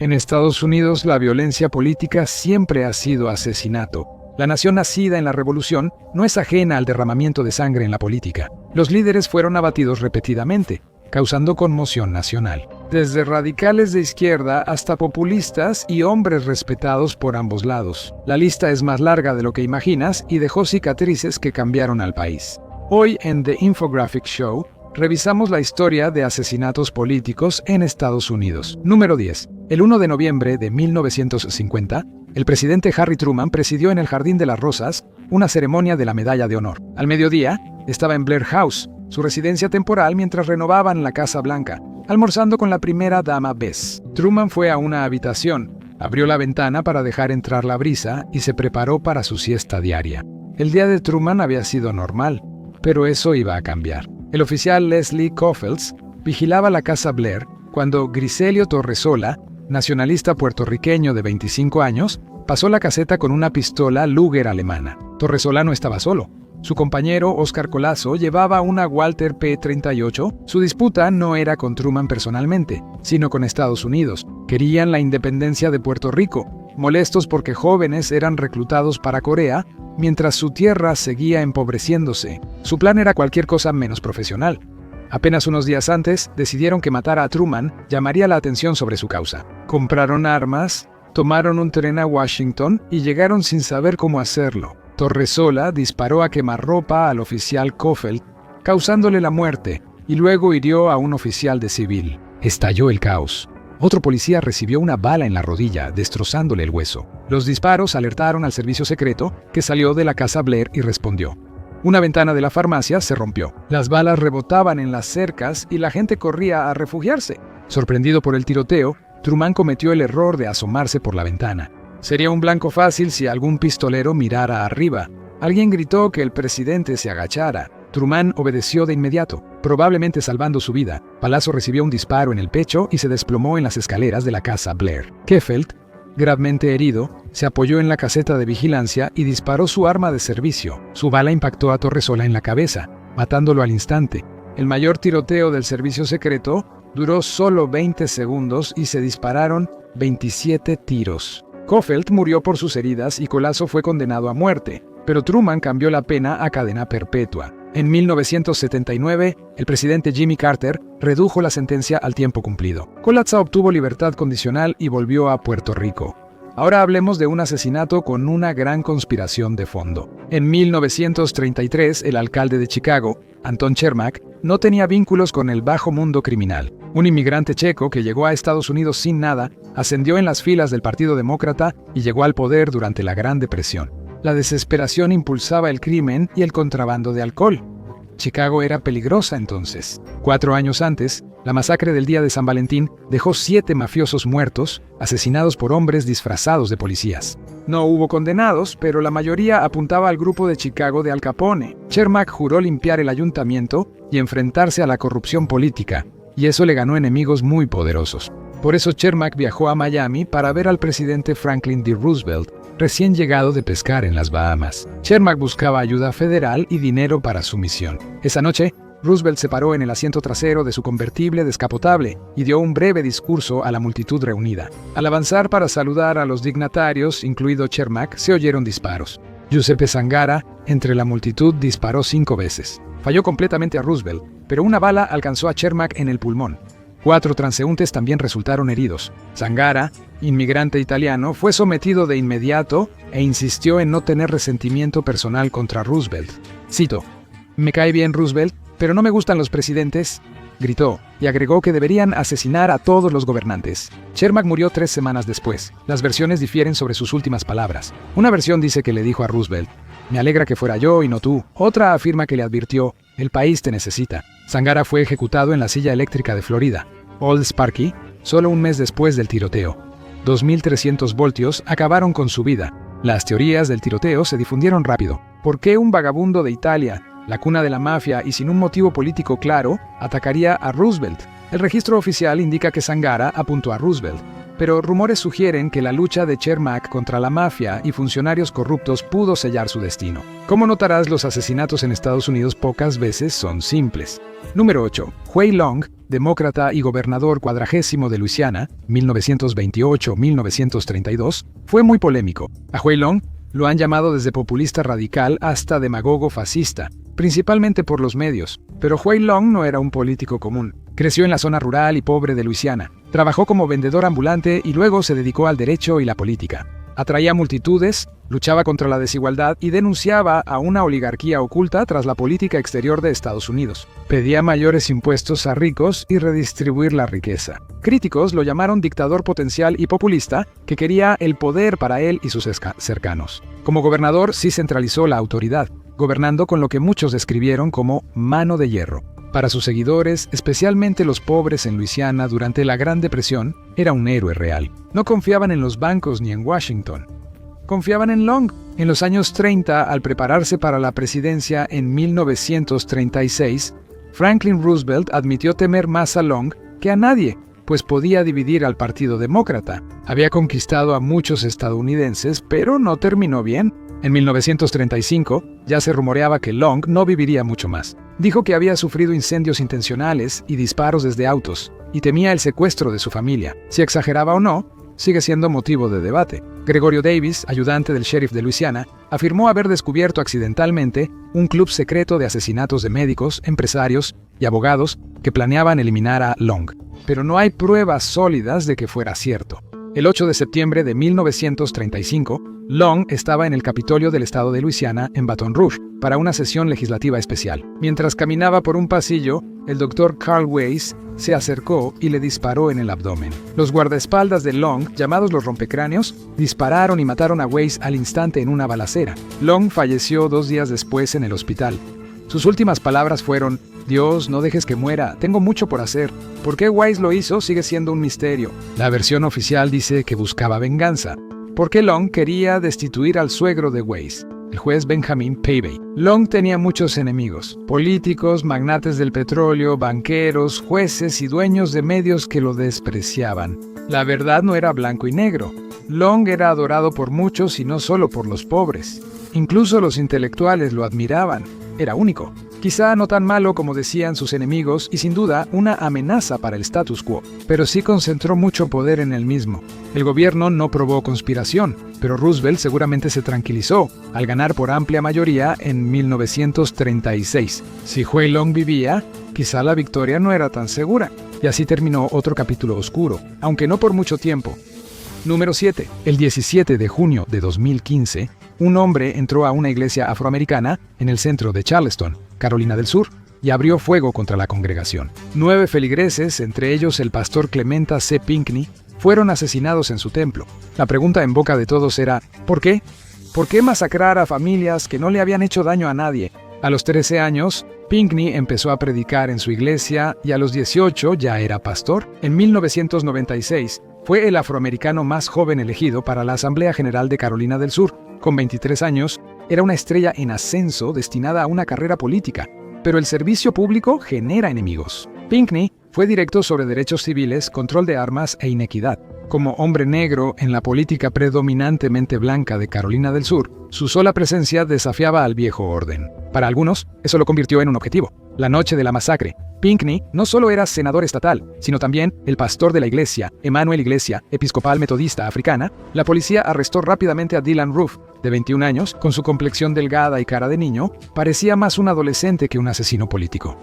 En Estados Unidos, la violencia política siempre ha sido asesinato. La nación nacida en la revolución no es ajena al derramamiento de sangre en la política. Los líderes fueron abatidos repetidamente, causando conmoción nacional. Desde radicales de izquierda hasta populistas y hombres respetados por ambos lados. La lista es más larga de lo que imaginas y dejó cicatrices que cambiaron al país. Hoy en The Infographic Show, revisamos la historia de asesinatos políticos en Estados Unidos. Número 10. El 1 de noviembre de 1950, el presidente Harry Truman presidió en el Jardín de las Rosas una ceremonia de la Medalla de Honor. Al mediodía, estaba en Blair House, su residencia temporal, mientras renovaban la Casa Blanca, almorzando con la primera dama Bess. Truman fue a una habitación, abrió la ventana para dejar entrar la brisa y se preparó para su siesta diaria. El día de Truman había sido normal, pero eso iba a cambiar. El oficial Leslie Coffels vigilaba la Casa Blair cuando Griselio Torresola, nacionalista puertorriqueño de 25 años, pasó la caseta con una pistola Luger alemana. Torresola no estaba solo. Su compañero Oscar Colasso llevaba una Walter P-38. Su disputa no era con Truman personalmente, sino con Estados Unidos. Querían la independencia de Puerto Rico, molestos porque jóvenes eran reclutados para Corea, mientras su tierra seguía empobreciéndose. Su plan era cualquier cosa menos profesional. Apenas unos días antes, decidieron que matar a Truman llamaría la atención sobre su causa. Compraron armas, tomaron un tren a Washington y llegaron sin saber cómo hacerlo. Torresola disparó a quemarropa al oficial Coffelt, causándole la muerte, y luego hirió a un oficial de civil. Estalló el caos. Otro policía recibió una bala en la rodilla, destrozándole el hueso. Los disparos alertaron al servicio secreto, que salió de la Casa Blair y respondió. Una ventana de la farmacia se rompió. Las balas rebotaban en las cercas y la gente corría a refugiarse. Sorprendido por el tiroteo, Truman cometió el error de asomarse por la ventana. Sería un blanco fácil si algún pistolero mirara arriba. Alguien gritó que el presidente se agachara. Truman obedeció de inmediato, probablemente salvando su vida. Palazzo recibió un disparo en el pecho y se desplomó en las escaleras de la Casa Blair. Keffelt, gravemente herido, se apoyó en la caseta de vigilancia y disparó su arma de servicio. Su bala impactó a Torresola en la cabeza, matándolo al instante. El mayor tiroteo del servicio secreto duró solo 20 segundos y se dispararon 27 tiros. Coffelt murió por sus heridas y Colasso fue condenado a muerte, pero Truman cambió la pena a cadena perpetua. En 1979, el presidente Jimmy Carter redujo la sentencia al tiempo cumplido. Colasso obtuvo libertad condicional y volvió a Puerto Rico. Ahora hablemos de un asesinato con una gran conspiración de fondo. En 1933, el alcalde de Chicago, Anton Chermak, no tenía vínculos con el bajo mundo criminal. Un inmigrante checo que llegó a Estados Unidos sin nada, ascendió en las filas del Partido Demócrata y llegó al poder durante la Gran Depresión. La desesperación impulsaba el crimen y el contrabando de alcohol. Chicago era peligrosa entonces. 4 años antes, la masacre del día de San Valentín dejó 7 mafiosos muertos, asesinados por hombres disfrazados de policías. No hubo condenados, pero la mayoría apuntaba al grupo de Chicago de Al Capone. Chermak juró limpiar el ayuntamiento y enfrentarse a la corrupción política, y eso le ganó enemigos muy poderosos. Por eso Chermak viajó a Miami para ver al presidente Franklin D. Roosevelt, recién llegado de pescar en las Bahamas. Chermak buscaba ayuda federal y dinero para su misión. Esa noche, Roosevelt se paró en el asiento trasero de su convertible descapotable y dio un breve discurso a la multitud reunida. Al avanzar para saludar a los dignatarios, incluido Chermak, se oyeron disparos. Giuseppe Zangara, entre la multitud, disparó 5 veces. Falló completamente a Roosevelt, pero una bala alcanzó a Chermak en el pulmón. 4 transeúntes también resultaron heridos. Zangara, inmigrante italiano, fue sometido de inmediato e insistió en no tener resentimiento personal contra Roosevelt. Cito: «Me cae bien Roosevelt, pero no me gustan los presidentes», gritó, y agregó que deberían asesinar a todos los gobernantes. Chermak murió 3 semanas después. Las versiones difieren sobre sus últimas palabras. Una versión dice que le dijo a Roosevelt: «Me alegra que fuera yo y no tú». Otra afirma que le advirtió: «El país te necesita». Zangara fue ejecutado en la silla eléctrica de Florida, Old Sparky, solo un mes después del tiroteo. 2.300 voltios acabaron con su vida. Las teorías del tiroteo se difundieron rápido. ¿Por qué un vagabundo de Italia, la cuna de la mafia y sin un motivo político claro, atacaría a Roosevelt? El registro oficial indica que Zangara apuntó a Roosevelt, pero rumores sugieren que la lucha de Cermak contra la mafia y funcionarios corruptos pudo sellar su destino. Como notarás, los asesinatos en Estados Unidos pocas veces son simples. Número 8. Huey Long, demócrata y gobernador 40º de Luisiana, 1928-1932, fue muy polémico. A Huey Long lo han llamado desde populista radical hasta demagogo fascista, principalmente por los medios. Pero Huey Long no era un político común. Creció en la zona rural y pobre de Luisiana. Trabajó como vendedor ambulante y luego se dedicó al derecho y la política. Atraía multitudes, luchaba contra la desigualdad y denunciaba a una oligarquía oculta tras la política exterior de Estados Unidos. Pedía mayores impuestos a ricos y redistribuir la riqueza. Críticos lo llamaron dictador potencial y populista que quería el poder para él y sus cercanos. Como gobernador sí centralizó la autoridad, gobernando con lo que muchos describieron como mano de hierro. Para sus seguidores, especialmente los pobres en Luisiana durante la Gran Depresión, era un héroe real. No confiaban en los bancos ni en Washington. Confiaban en Long. En los años 30, al prepararse para la presidencia en 1936, Franklin Roosevelt admitió temer más a Long que a nadie, pues podía dividir al Partido Demócrata. Había conquistado a muchos estadounidenses, pero no terminó bien. En 1935, ya se rumoreaba que Long no viviría mucho más. Dijo que había sufrido incendios intencionales y disparos desde autos, y temía el secuestro de su familia. Si exageraba o no, sigue siendo motivo de debate. Gregorio Davis, ayudante del sheriff de Luisiana, afirmó haber descubierto accidentalmente un club secreto de asesinatos de médicos, empresarios y abogados que planeaban eliminar a Long. Pero no hay pruebas sólidas de que fuera cierto. El 8 de septiembre de 1935, Long estaba en el Capitolio del estado de Luisiana, en Baton Rouge, para una sesión legislativa especial. Mientras caminaba por un pasillo, el doctor Carl Weiss se acercó y le disparó en el abdomen. Los guardaespaldas de Long, llamados los rompecráneos, dispararon y mataron a Weiss al instante en una balacera. Long falleció 2 días después en el hospital. Sus últimas palabras fueron: «Dios, no dejes que muera, tengo mucho por hacer». ¿Por qué Weiss lo hizo sigue siendo un misterio? La versión oficial dice que buscaba venganza, porque Long quería destituir al suegro de Weiss, el juez Benjamin Pavey. Long tenía muchos enemigos: políticos, magnates del petróleo, banqueros, jueces y dueños de medios que lo despreciaban. La verdad no era blanco y negro. Long era adorado por muchos y no solo por los pobres. Incluso los intelectuales lo admiraban. Era único. Quizá no tan malo como decían sus enemigos y sin duda una amenaza para el status quo, pero sí concentró mucho poder en él mismo. El gobierno no probó conspiración, pero Roosevelt seguramente se tranquilizó al ganar por amplia mayoría en 1936. Si Huey Long vivía, quizá la victoria no era tan segura. Y así terminó otro capítulo oscuro, aunque no por mucho tiempo. Número 7. El 17 de junio de 2015, un hombre entró a una iglesia afroamericana en el centro de Charleston, Carolina del Sur, y abrió fuego contra la congregación. 9 feligreses, entre ellos el pastor Clementa C. Pinckney, fueron asesinados en su templo. La pregunta en boca de todos era: ¿por qué? ¿Por qué masacrar a familias que no le habían hecho daño a nadie? A los 13 años, Pinckney empezó a predicar en su iglesia y a los 18 ya era pastor. En 1996, fue el afroamericano más joven elegido para la Asamblea General de Carolina del Sur. Con 23 años, era una estrella en ascenso destinada a una carrera política, pero el servicio público genera enemigos. Pinckney fue directo sobre derechos civiles, control de armas e inequidad. Como hombre negro en la política predominantemente blanca de Carolina del Sur, su sola presencia desafiaba al viejo orden. Para algunos, eso lo convirtió en un objetivo. La noche de la masacre, Pinckney no solo era senador estatal, sino también el pastor de la iglesia, Emanuel Iglesia Episcopal Metodista Africana. La policía arrestó rápidamente a Dylan Roof, de 21 años, con su complexión delgada y cara de niño, parecía más un adolescente que un asesino político.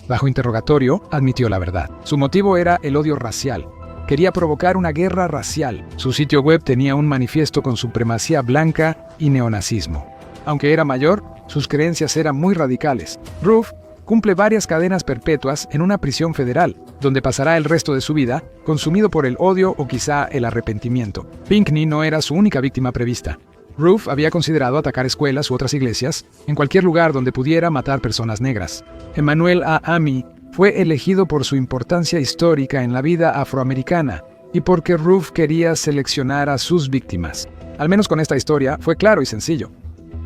Bajo interrogatorio, admitió la verdad. Su motivo era el odio racial. Quería provocar una guerra racial. Su sitio web tenía un manifiesto con supremacía blanca y neonazismo. Aunque era mayor, sus creencias eran muy radicales. Roof cumple varias cadenas perpetuas en una prisión federal, donde pasará el resto de su vida consumido por el odio o quizá el arrepentimiento. Pinckney no era su única víctima prevista. Roof había considerado atacar escuelas u otras iglesias en cualquier lugar donde pudiera matar personas negras. Emmanuel A. Amy fue elegido por su importancia histórica en la vida afroamericana y porque Roof quería seleccionar a sus víctimas. Al menos con esta historia fue claro y sencillo.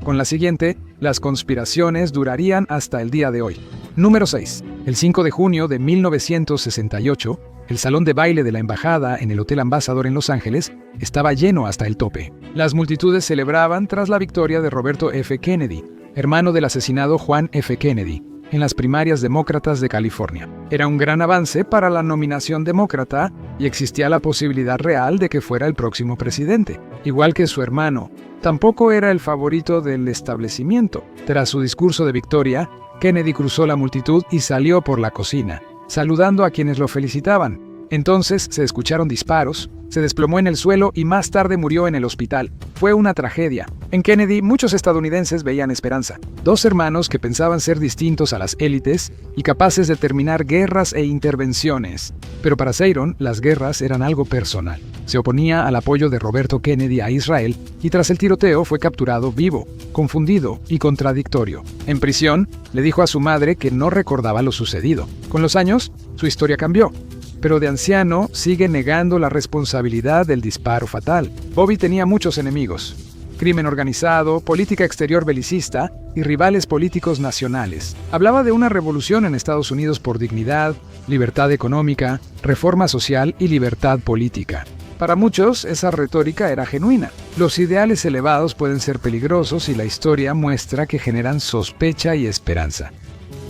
Con la siguiente, las conspiraciones durarían hasta el día de hoy. Número 6. El 5 de junio de 1968, El salón de baile de la embajada en el Hotel Ambassador en Los Ángeles estaba lleno hasta el tope. Las multitudes celebraban tras la victoria de Roberto F. Kennedy, hermano del asesinado Juan F. Kennedy, en las primarias demócratas de California. Era un gran avance para la nominación demócrata y existía la posibilidad real de que fuera el próximo presidente. Igual que su hermano, tampoco era el favorito del establecimiento. Tras su discurso de victoria, Kennedy cruzó la multitud y salió por la cocina, saludando a quienes lo felicitaban. Entonces se escucharon disparos, se desplomó en el suelo y más tarde murió en el hospital. Fue una tragedia. En Kennedy, muchos estadounidenses veían esperanza. Dos hermanos que pensaban ser distintos a las élites y capaces de terminar guerras e intervenciones. Pero para Seyron, las guerras eran algo personal. Se oponía al apoyo de Roberto Kennedy a Israel y tras el tiroteo fue capturado vivo, confundido y contradictorio. En prisión, le dijo a su madre que no recordaba lo sucedido. Con los años, su historia cambió. Pero de anciano sigue negando la responsabilidad del disparo fatal. Bobby tenía muchos enemigos: crimen organizado, política exterior belicista y rivales políticos nacionales. Hablaba de una revolución en Estados Unidos por dignidad, libertad económica, reforma social y libertad política. Para muchos, esa retórica era genuina. Los ideales elevados pueden ser peligrosos y la historia muestra que generan sospecha y esperanza.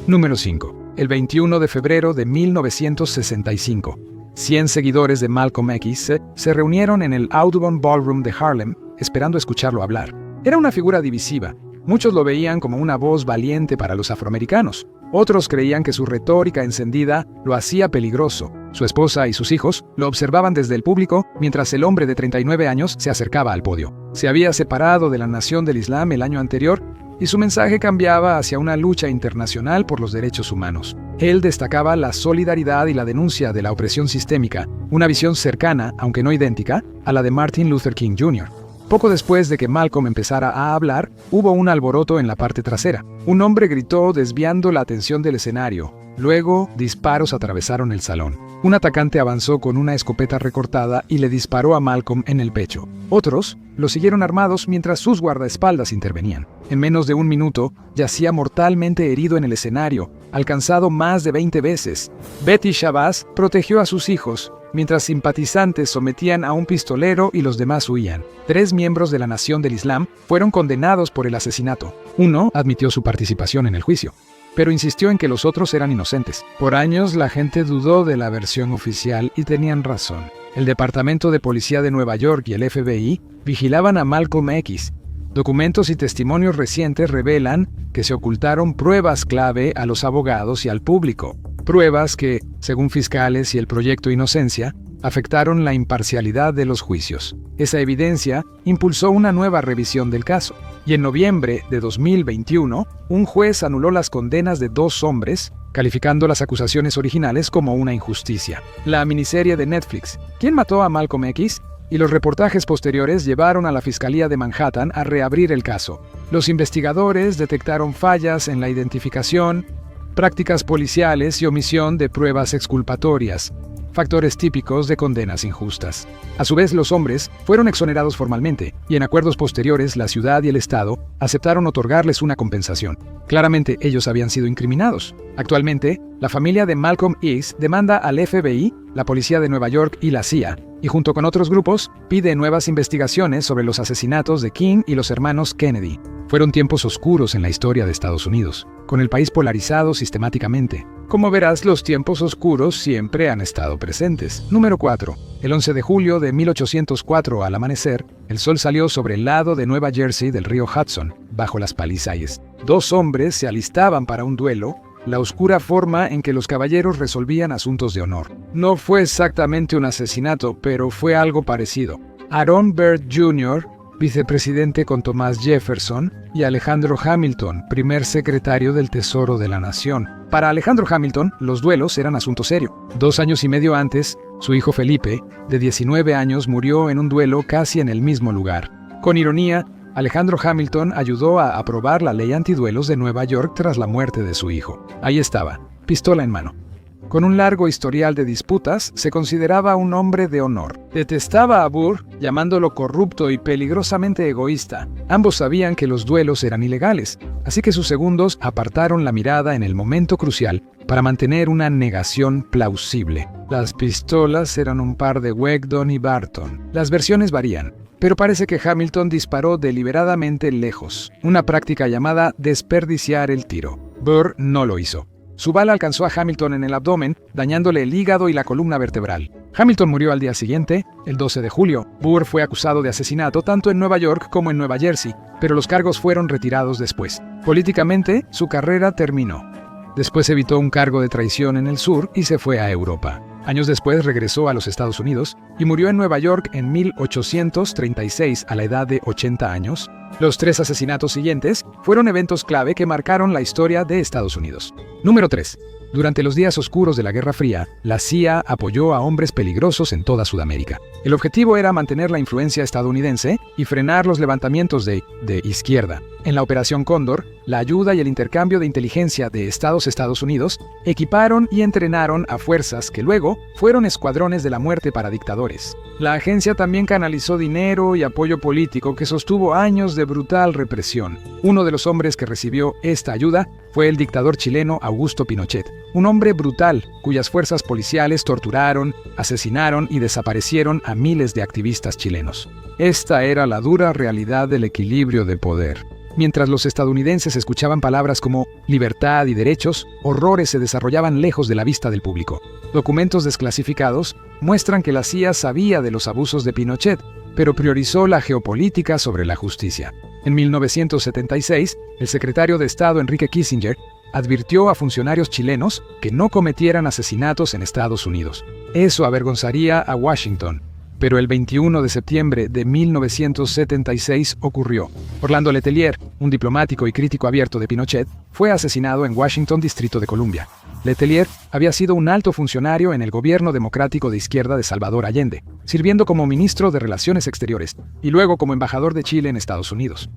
Número 5. El 21 de febrero de 1965, 100 seguidores de Malcolm X se reunieron en el Audubon Ballroom de Harlem esperando escucharlo hablar. Era una figura divisiva. Muchos lo veían como una voz valiente para los afroamericanos. Otros creían que su retórica encendida lo hacía peligroso. Su esposa y sus hijos lo observaban desde el público mientras el hombre de 39 años se acercaba al podio. Se había separado de la Nación del Islam el año anterior y su mensaje cambiaba hacia una lucha internacional por los derechos humanos. Él destacaba la solidaridad y la denuncia de la opresión sistémica, una visión cercana, aunque no idéntica, a la de Martin Luther King Jr. Poco después de que Malcolm empezara a hablar, hubo un alboroto en la parte trasera. Un hombre gritó desviando la atención del escenario. Luego, disparos atravesaron el salón. Un atacante avanzó con una escopeta recortada y le disparó a Malcolm en el pecho. Otros lo siguieron armados mientras sus guardaespaldas intervenían. En menos de un minuto, yacía mortalmente herido en el escenario, alcanzado más de 20 veces. Betty Shabazz protegió a sus hijos, mientras simpatizantes sometían a un pistolero y los demás huían. 3 miembros de la Nación del Islam fueron condenados por el asesinato. Uno admitió su participación en el juicio, pero insistió en que los otros eran inocentes. Por años la gente dudó de la versión oficial y tenían razón. El Departamento de Policía de Nueva York y el FBI vigilaban a Malcolm X. Documentos y testimonios recientes revelan que se ocultaron pruebas clave a los abogados y al público. Pruebas que, según fiscales y el Proyecto Inocencia, afectaron la imparcialidad de los juicios. Esa evidencia impulsó una nueva revisión del caso. Y en noviembre de 2021, un juez anuló las condenas de 2 hombres, calificando las acusaciones originales como una injusticia. La miniserie de Netflix, ¿Quién mató a Malcolm X?, y los reportajes posteriores llevaron a la Fiscalía de Manhattan a reabrir el caso. Los investigadores detectaron fallas en la identificación, prácticas policiales y omisión de pruebas exculpatorias, factores típicos de condenas injustas. A su vez, los hombres fueron exonerados formalmente, y en acuerdos posteriores la ciudad y el Estado aceptaron otorgarles una compensación. Claramente, ellos habían sido incriminados. Actualmente, la familia de Malcolm X demanda al FBI, la Policía de Nueva York y la CIA, y junto con otros grupos, pide nuevas investigaciones sobre los asesinatos de King y los hermanos Kennedy. Fueron tiempos oscuros en la historia de Estados Unidos, con el país polarizado sistemáticamente. Como verás, los tiempos oscuros siempre han estado presentes. Número 4. El 11 de julio de 1804, al amanecer, el sol salió sobre el lado de Nueva Jersey del río Hudson, bajo las Palisades. 2 hombres se alistaban para un duelo, la oscura forma en que los caballeros resolvían asuntos de honor. No fue exactamente un asesinato, pero fue algo parecido. Aaron Burr Jr., vicepresidente con Thomas Jefferson, y Alejandro Hamilton, primer secretario del Tesoro de la Nación. Para Alejandro Hamilton, los duelos eran asunto serio. 2 años y medio antes, su hijo Felipe, de 19 años, murió en un duelo casi en el mismo lugar. Con ironía, Alejandro Hamilton ayudó a aprobar la ley antiduelos de Nueva York tras la muerte de su hijo. Ahí estaba, pistola en mano. Con un largo historial de disputas, se consideraba un hombre de honor. Detestaba a Burr, llamándolo corrupto y peligrosamente egoísta. Ambos sabían que los duelos eran ilegales, así que sus segundos apartaron la mirada en el momento crucial para mantener una negación plausible. Las pistolas eran un par de Wegdon y Barton. Las versiones varían, pero parece que Hamilton disparó deliberadamente lejos, una práctica llamada desperdiciar el tiro. Burr no lo hizo. Su bala alcanzó a Hamilton en el abdomen, dañándole el hígado y la columna vertebral. Hamilton murió al día siguiente, el 12 de julio. Burr fue acusado de asesinato tanto en Nueva York como en Nueva Jersey, pero los cargos fueron retirados después. Políticamente, su carrera terminó. Después evitó un cargo de traición en el sur y se fue a Europa. Años después regresó a los Estados Unidos y murió en Nueva York en 1836 a la edad de 80 años. Los 3 asesinatos siguientes fueron eventos clave que marcaron la historia de Estados Unidos. Número 3. Durante los días oscuros de la Guerra Fría, la CIA apoyó a hombres peligrosos en toda Sudamérica. El objetivo era mantener la influencia estadounidense y frenar los levantamientos de izquierda. En la Operación Cóndor, la ayuda y el intercambio de inteligencia de Estados Unidos equiparon y entrenaron a fuerzas que luego fueron escuadrones de la muerte para dictadores. La agencia también canalizó dinero y apoyo político que sostuvo años de brutal represión. Uno de los hombres que recibió esta ayuda fue el dictador chileno Augusto Pinochet, un hombre brutal cuyas fuerzas policiales torturaron, asesinaron y desaparecieron a miles de activistas chilenos. Esta era la dura realidad del equilibrio de poder. Mientras los estadounidenses escuchaban palabras como libertad y derechos, horrores se desarrollaban lejos de la vista del público. Documentos desclasificados muestran que la CIA sabía de los abusos de Pinochet, pero priorizó la geopolítica sobre la justicia. En 1976, el secretario de Estado Henry Kissinger advirtió a funcionarios chilenos que no cometieran asesinatos en Estados Unidos. Eso avergonzaría a Washington. Pero el 21 de septiembre de 1976 ocurrió. Orlando Letelier, un diplomático y crítico abierto de Pinochet, fue asesinado en Washington, Distrito de Columbia. Letelier había sido un alto funcionario en el gobierno democrático de izquierda de Salvador Allende, sirviendo como ministro de Relaciones Exteriores y luego como embajador de Chile en Estados Unidos.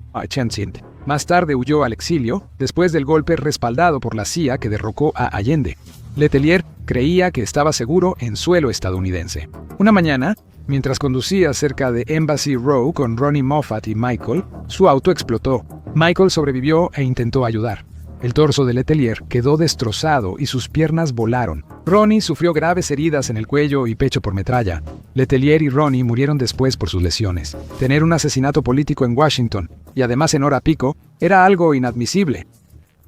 Más tarde huyó al exilio después del golpe respaldado por la CIA que derrocó a Allende. Letelier creía que estaba seguro en suelo estadounidense. Una mañana, mientras conducía cerca de Embassy Row con Ronnie Moffat y Michael, su auto explotó. Michael sobrevivió e intentó ayudar. El torso de Letelier quedó destrozado y sus piernas volaron. Ronnie sufrió graves heridas en el cuello y pecho por metralla. Letelier y Ronnie murieron después por sus lesiones. Tener un asesinato político en Washington, y además en hora pico, era algo inadmisible.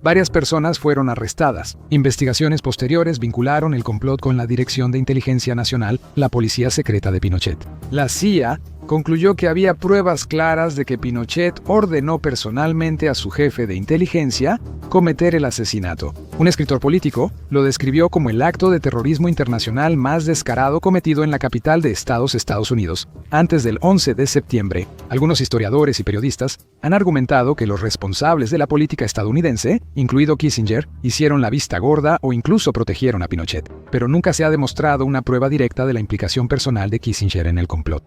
Varias personas fueron arrestadas. Investigaciones posteriores vincularon el complot con la Dirección de Inteligencia Nacional, la policía secreta de Pinochet. La CIA concluyó que había pruebas claras de que Pinochet ordenó personalmente a su jefe de inteligencia cometer el asesinato. Un escritor político lo describió como el acto de terrorismo internacional más descarado cometido en la capital de Estados Unidos, antes del 11 de septiembre. Algunos historiadores y periodistas han argumentado que los responsables de la política estadounidense, incluido Kissinger, hicieron la vista gorda o incluso protegieron a Pinochet, pero nunca se ha demostrado una prueba directa de la implicación personal de Kissinger en el complot.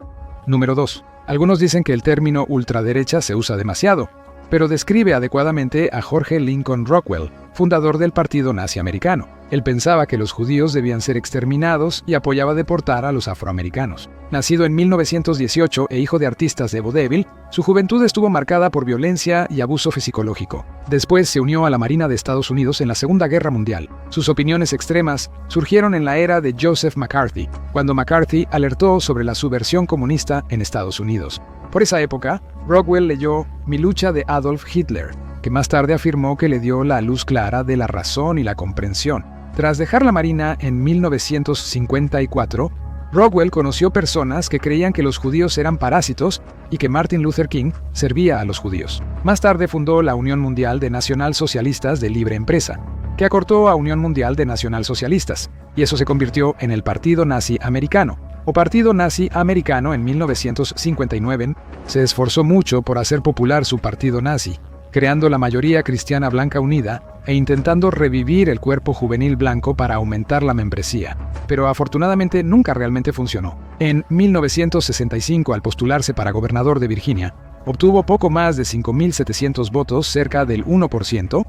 Número 2. Algunos dicen que el término ultraderecha se usa demasiado, pero describe adecuadamente a Jorge Lincoln Rockwell, fundador del Partido Nazi Americano. Él pensaba que los judíos debían ser exterminados y apoyaba deportar a los afroamericanos. Nacido en 1918 e hijo de artistas de vodevil, su juventud estuvo marcada por violencia y abuso psicológico. Después se unió a la Marina de Estados Unidos en la Segunda Guerra Mundial. Sus opiniones extremas surgieron en la era de Joseph McCarthy, cuando McCarthy alertó sobre la subversión comunista en Estados Unidos. Por esa época, Rockwell leyó Mi lucha de Adolf Hitler, que más tarde afirmó que le dio la luz clara de la razón y la comprensión. Tras dejar la Marina en 1954, Rockwell conoció personas que creían que los judíos eran parásitos y que Martin Luther King servía a los judíos. Más tarde fundó la Unión Mundial de Nacionalsocialistas de Libre Empresa, que acortó a Unión Mundial de Nacionalsocialistas, y eso se convirtió en el Partido Nazi Americano, o Partido Nazi Americano en 1959. Se esforzó mucho por hacer popular su partido nazi, creando la mayoría cristiana blanca unida e intentando revivir el cuerpo juvenil blanco para aumentar la membresía, pero afortunadamente nunca realmente funcionó. En 1965, al postularse para gobernador de Virginia, obtuvo poco más de 5.700 votos, cerca del 1%.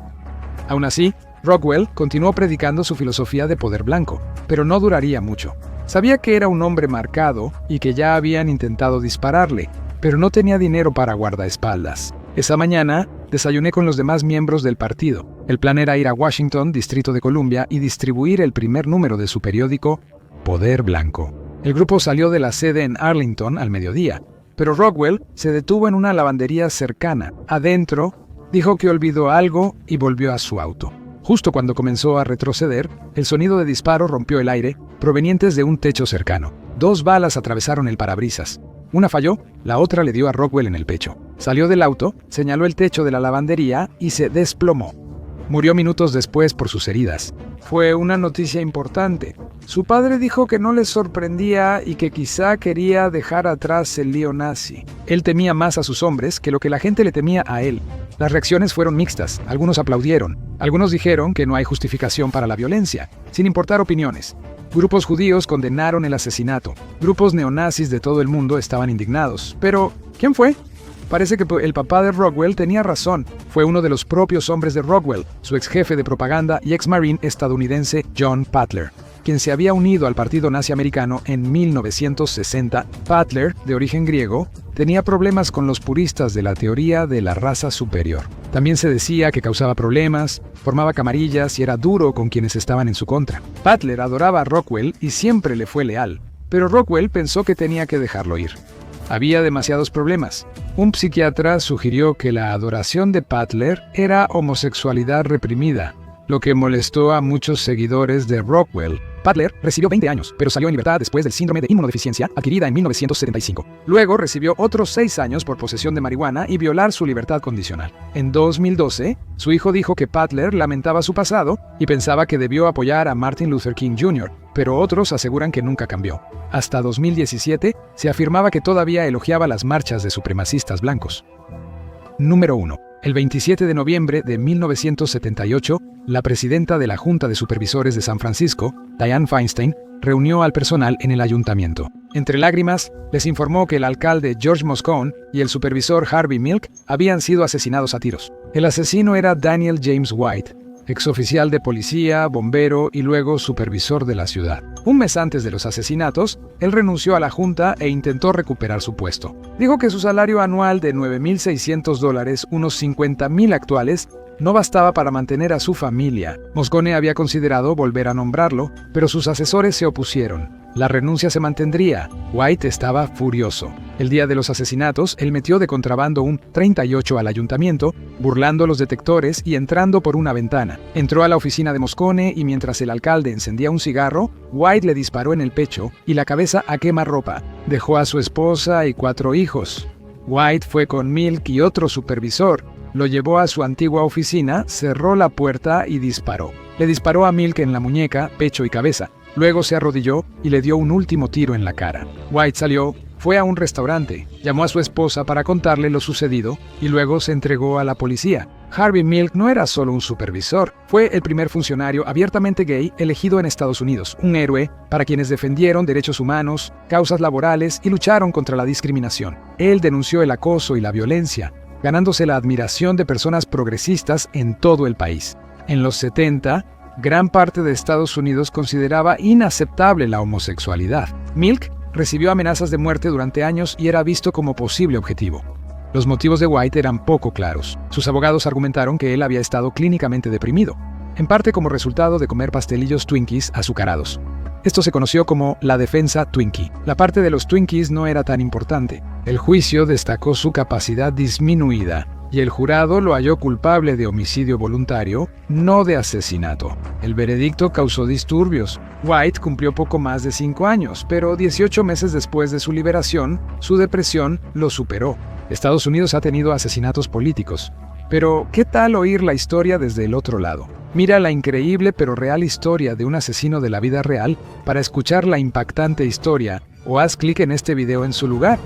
Aún así, Rockwell continuó predicando su filosofía de poder blanco, pero no duraría mucho. Sabía que era un hombre marcado y que ya habían intentado dispararle, pero no tenía dinero para guardaespaldas. Esa mañana, desayuné con los demás miembros del partido. El plan era ir a Washington, Distrito de Columbia, y distribuir el primer número de su periódico poder blanco. El grupo salió de la sede en Arlington al mediodía, pero Rockwell se detuvo en una lavandería cercana. Adentro, dijo que olvidó algo y volvió a su auto. Justo cuando comenzó a retroceder, el sonido de disparo rompió el aire, provenientes de un techo cercano. 2 balas atravesaron el parabrisas. Una falló, la otra le dio a Rockwell en el pecho. Salió del auto, señaló el techo de la lavandería y se desplomó. Murió minutos después por sus heridas. Fue una noticia importante. Su padre dijo que no le sorprendía y que quizá quería dejar atrás el lío nazi. Él temía más a sus hombres que lo que la gente le temía a él. Las reacciones fueron mixtas. Algunos aplaudieron. Algunos dijeron que no hay justificación para la violencia, sin importar opiniones. Grupos judíos condenaron el asesinato. Grupos neonazis de todo el mundo estaban indignados. Pero, ¿quién fue? Parece que el papá de Rockwell tenía razón. Fue uno de los propios hombres de Rockwell, su ex jefe de propaganda y ex marine estadounidense John Patler, quien se había unido al partido nazi americano en 1960. Patler, de origen griego, tenía problemas con los puristas de la teoría de la raza superior. También se decía que causaba problemas, formaba camarillas y era duro con quienes estaban en su contra. Patler adoraba a Rockwell y siempre le fue leal, pero Rockwell pensó que tenía que dejarlo ir. Había demasiados problemas. Un psiquiatra sugirió que la adoración de Patler era homosexualidad reprimida, lo que molestó a muchos seguidores de Rockwell. Patler recibió 20 años, pero salió en libertad después del síndrome de inmunodeficiencia adquirida en 1975. Luego recibió otros 6 años por posesión de marihuana y violar su libertad condicional. En 2012, su hijo dijo que Patler lamentaba su pasado y pensaba que debió apoyar a Martin Luther King Jr., pero otros aseguran que nunca cambió. Hasta 2017, se afirmaba que todavía elogiaba las marchas de supremacistas blancos. Número 1. El 27 de noviembre de 1978, la presidenta de la Junta de Supervisores de San Francisco, Dianne Feinstein, reunió al personal en el ayuntamiento. Entre lágrimas, les informó que el alcalde George Moscone y el supervisor Harvey Milk habían sido asesinados a tiros. El asesino era Daniel James White, exoficial de policía, bombero y luego supervisor de la ciudad. Un mes antes de los asesinatos, él renunció a la junta e intentó recuperar su puesto. Dijo que su salario anual de $9,600, unos $50,000 actuales, no bastaba para mantener a su familia. Moscone había considerado volver a nombrarlo, pero sus asesores se opusieron. La renuncia se mantendría. White estaba furioso. El día de los asesinatos, él metió de contrabando un 38 al ayuntamiento, burlando los detectores y entrando por una ventana. Entró a la oficina de Moscone y mientras el alcalde encendía un cigarro, White le disparó en el pecho y la cabeza a quemarropa. Dejó a su esposa y 4 hijos. White fue con Milk y otro supervisor. Lo llevó a su antigua oficina, cerró la puerta y disparó. Le disparó a Milk en la muñeca, pecho y cabeza. Luego se arrodilló y le dio un último tiro en la cara. White salió, fue a un restaurante, llamó a su esposa para contarle lo sucedido y luego se entregó a la policía. Harvey Milk no era solo un supervisor, fue el primer funcionario abiertamente gay elegido en Estados Unidos, un héroe para quienes defendieron derechos humanos, causas laborales y lucharon contra la discriminación. Él denunció el acoso y la violencia, ganándose la admiración de personas progresistas en todo el país. En los 70, gran parte de Estados Unidos consideraba inaceptable la homosexualidad. Milk recibió amenazas de muerte durante años y era visto como posible objetivo. Los motivos de White eran poco claros. Sus abogados argumentaron que él había estado clínicamente deprimido, en parte como resultado de comer pastelillos Twinkies azucarados. Esto se conoció como la defensa Twinkie. La parte de los Twinkies no era tan importante. El juicio destacó su capacidad disminuida y el jurado lo halló culpable de homicidio voluntario, no de asesinato. El veredicto causó disturbios. White cumplió poco más de 5 años, pero 18 meses después de su liberación, su depresión lo superó. Estados Unidos ha tenido asesinatos políticos. Pero, ¿qué tal oír la historia desde el otro lado? Mira la increíble pero real historia de un asesino de la vida real para escuchar la impactante historia, o haz clic en este video en su lugar.